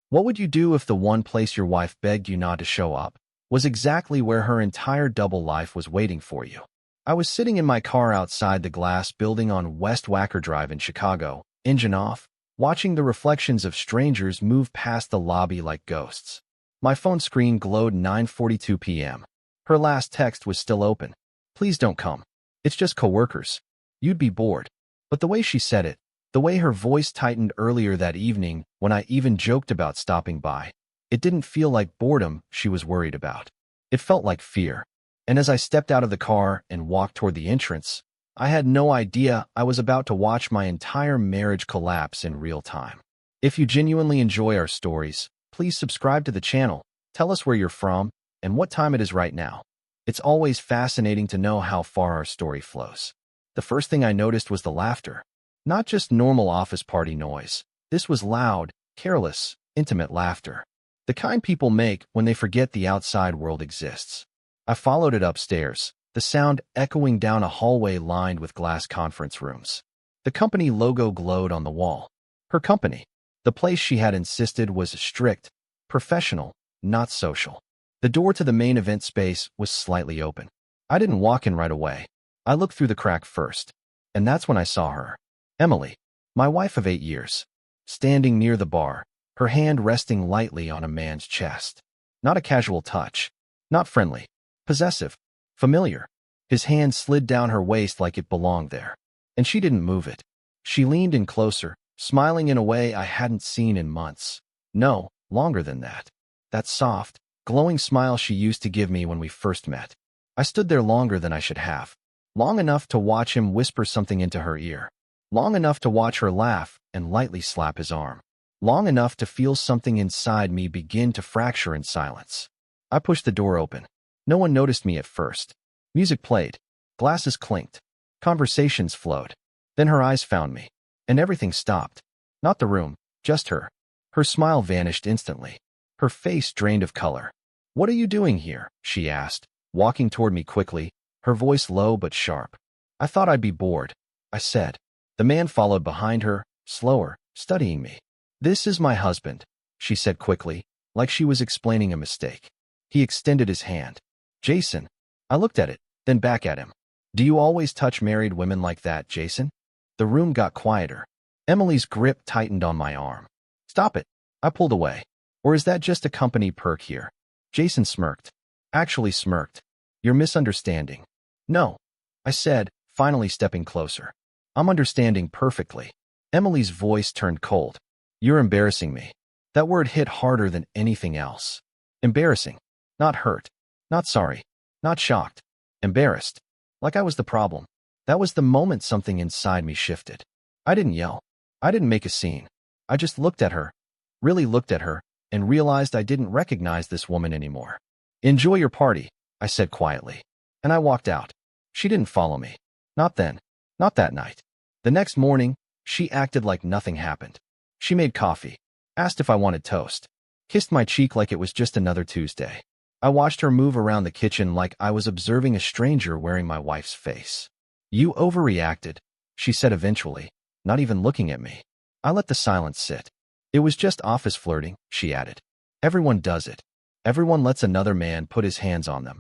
What would you do if the one place your wife begged you not to show up was exactly where her entire double life was waiting for you? I was sitting in my car outside the glass building on West Wacker Drive in Chicago, engine off, watching the reflections of strangers move past the lobby like ghosts. My phone screen glowed 9:42 p.m. Her last text was still open. "Please don't come. It's just coworkers. You'd be bored." But the way she said it, the way her voice tightened earlier that evening when I even joked about stopping by, it didn't feel like boredom she was worried about. It felt like fear. And as I stepped out of the car and walked toward the entrance, I had no idea I was about to watch my entire marriage collapse in real time. If you genuinely enjoy our stories, please subscribe to the channel, tell us where you're from, and what time it is right now. It's always fascinating to know how far our story flows. The first thing I noticed was the laughter. Not just normal office party noise. This was loud, careless, intimate laughter. The kind people make when they forget the outside world exists. I followed it upstairs, the sound echoing down a hallway lined with glass conference rooms. The company logo glowed on the wall. Her company, the place she had insisted was strict, professional, not social. The door to the main event space was slightly open. I didn't walk in right away. I looked through the crack first, and that's when I saw her. Emily, my wife of 8 years, standing near the bar, her hand resting lightly on a man's chest. Not a casual touch, not friendly, possessive, familiar. His hand slid down her waist like it belonged there, and she didn't move it. She leaned in closer, smiling in a way I hadn't seen in months. No, longer than that. That soft, glowing smile she used to give me when we first met. I stood there longer than I should have. Long enough to watch him whisper something into her ear. Long enough to watch her laugh and lightly slap his arm. Long enough to feel something inside me begin to fracture in silence. I pushed the door open. No one noticed me at first. Music played. Glasses clinked. Conversations flowed. Then her eyes found me. And everything stopped. Not the room, just her. Her smile vanished instantly. Her face drained of color. "What are you doing here?" she asked, walking toward me quickly, her voice low but sharp. "I thought I'd be bored," I said. The man followed behind her, slower, studying me. "This is my husband," she said quickly, like she was explaining a mistake. He extended his hand. "Jason." I looked at it, then back at him. "Do you always touch married women like that, Jason?" The room got quieter. Emily's grip tightened on my arm. "Stop it." I pulled away. "Or is that just a company perk here?" Jason smirked. Actually smirked. "You're misunderstanding." "No," I said, finally stepping closer. "I'm understanding perfectly." Emily's voice turned cold. "You're embarrassing me." That word hit harder than anything else. Embarrassing. Not hurt. Not sorry. Not shocked. Embarrassed. Like I was the problem. That was the moment something inside me shifted. I didn't yell. I didn't make a scene. I just looked at her, really looked at her, and realized I didn't recognize this woman anymore. "Enjoy your party," I said quietly. And I walked out. She didn't follow me. Not then. Not that night. The next morning, she acted like nothing happened. She made coffee, asked if I wanted toast, kissed my cheek like it was just another Tuesday. I watched her move around the kitchen like I was observing a stranger wearing my wife's face. "You overreacted," she said eventually, not even looking at me. I let the silence sit. "It was just office flirting," she added. "Everyone does it. Everyone lets another man put his hands on them."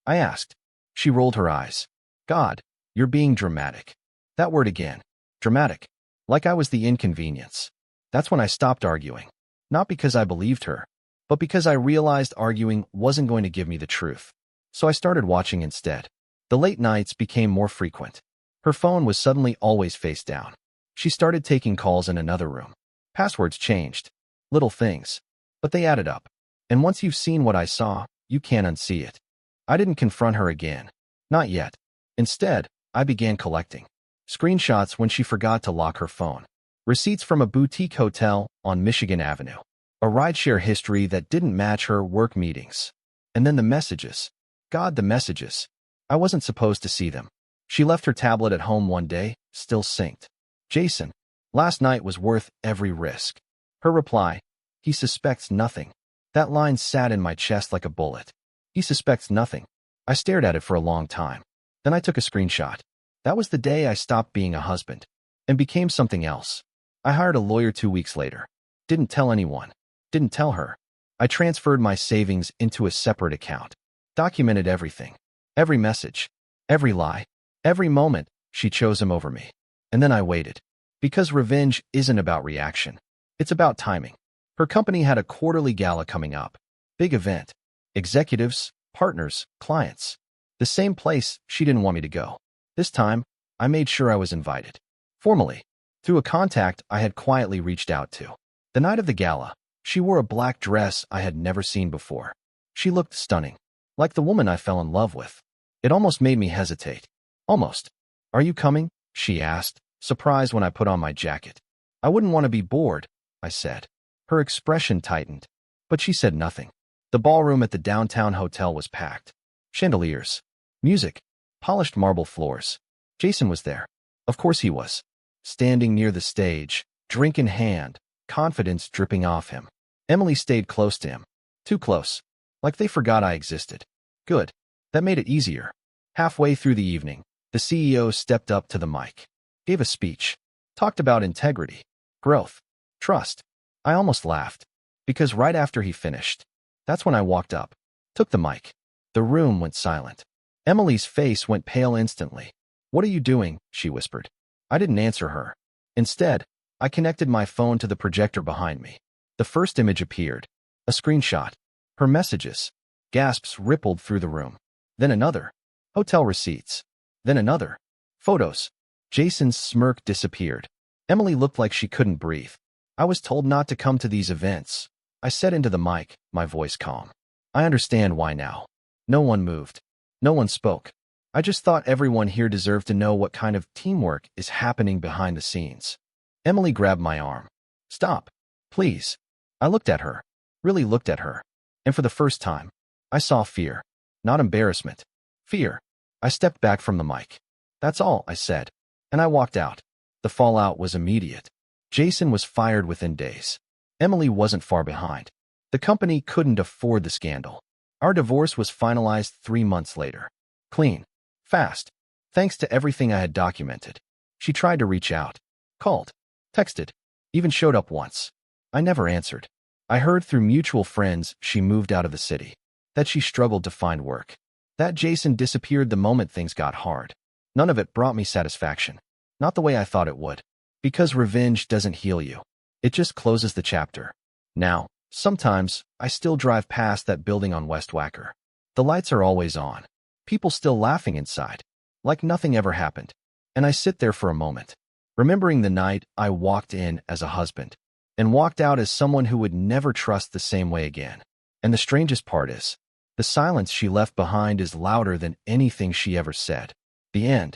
I asked. She rolled her eyes. "God, you're being dramatic." That word again. Dramatic. Like I was the inconvenience. That's when I stopped arguing. Not because I believed her, but because I realized arguing wasn't going to give me the truth. So I started watching instead. The late nights became more frequent. Her phone was suddenly always face down. She started taking calls in another room. Passwords changed. Little things. But they added up. And once you've seen what I saw, you can't unsee it. I didn't confront her again. Not yet. Instead, I began collecting. Screenshots when she forgot to lock her phone. Receipts from a boutique hotel on Michigan Avenue. A rideshare history that didn't match her work meetings. And then the messages. God, the messages. I wasn't supposed to see them. She left her tablet at home one day, still synced. "Jason, last night was worth every risk." Her reply, "He suspects nothing." That line sat in my chest like a bullet. He suspects nothing. I stared at it for a long time. Then I took a screenshot. That was the day I stopped being a husband and became something else. I hired a lawyer 2 weeks later. Didn't tell anyone. Didn't tell her. I transferred my savings into a separate account. Documented everything. Every message. Every lie. Every moment she chose him over me. And then I waited. Because revenge isn't about reaction. It's about timing. Her company had a quarterly gala coming up. Big event. Executives, partners, clients. The same place she didn't want me to go. This time, I made sure I was invited. Formally. Through a contact I had quietly reached out to. The night of the gala, she wore a black dress I had never seen before. She looked stunning. Like the woman I fell in love with. It almost made me hesitate. Almost. Are you coming? She asked, surprised when I put on my jacket. I wouldn't want to be bored, I said. Her expression tightened. But she said nothing. The ballroom at the downtown hotel was packed. Chandeliers. Music. Polished marble floors. Jason was there. Of course he was. Standing near the stage, drink in hand, confidence dripping off him. Emily stayed close to him. Too close. Like they forgot I existed. Good. That made it easier. Halfway through the evening, the CEO stepped up to the mic. Gave a speech. Talked about integrity, growth, trust. I almost laughed. Because right after he finished, that's when I walked up. Took the mic. The room went silent. Emily's face went pale instantly. What are you doing? She whispered. I didn't answer her. Instead, I connected my phone to the projector behind me. The first image appeared. A screenshot. Her messages. Gasps rippled through the room. Then another. Hotel receipts. Then another. Photos. Jason's smirk disappeared. Emily looked like she couldn't breathe. I was told not to come to these events. I said into the mic, my voice calm. I understand why now. No one moved. No one spoke. I just thought everyone here deserved to know what kind of teamwork is happening behind the scenes. Emily grabbed my arm. Stop. Please. I looked at her. Really looked at her. And for the first time, I saw fear. Not embarrassment. Fear. I stepped back from the mic. That's all, I said. And I walked out. The fallout was immediate. Jason was fired within days. Emily wasn't far behind. The company couldn't afford the scandal. Our divorce was finalized 3 months later. Clean. Fast. Thanks to everything I had documented. She tried to reach out. Called. Texted. Even showed up once. I never answered. I heard through mutual friends she moved out of the city. That she struggled to find work. That Jason disappeared the moment things got hard. None of it brought me satisfaction. Not the way I thought it would. Because revenge doesn't heal you. It just closes the chapter. Now, sometimes, I still drive past that building on West Wacker. The lights are always on. People still laughing inside. Like nothing ever happened. And I sit there for a moment. Remembering the night I walked in as a husband. And walked out as someone who would never trust the same way again. And the strangest part is, the silence she left behind is louder than anything she ever said. The end.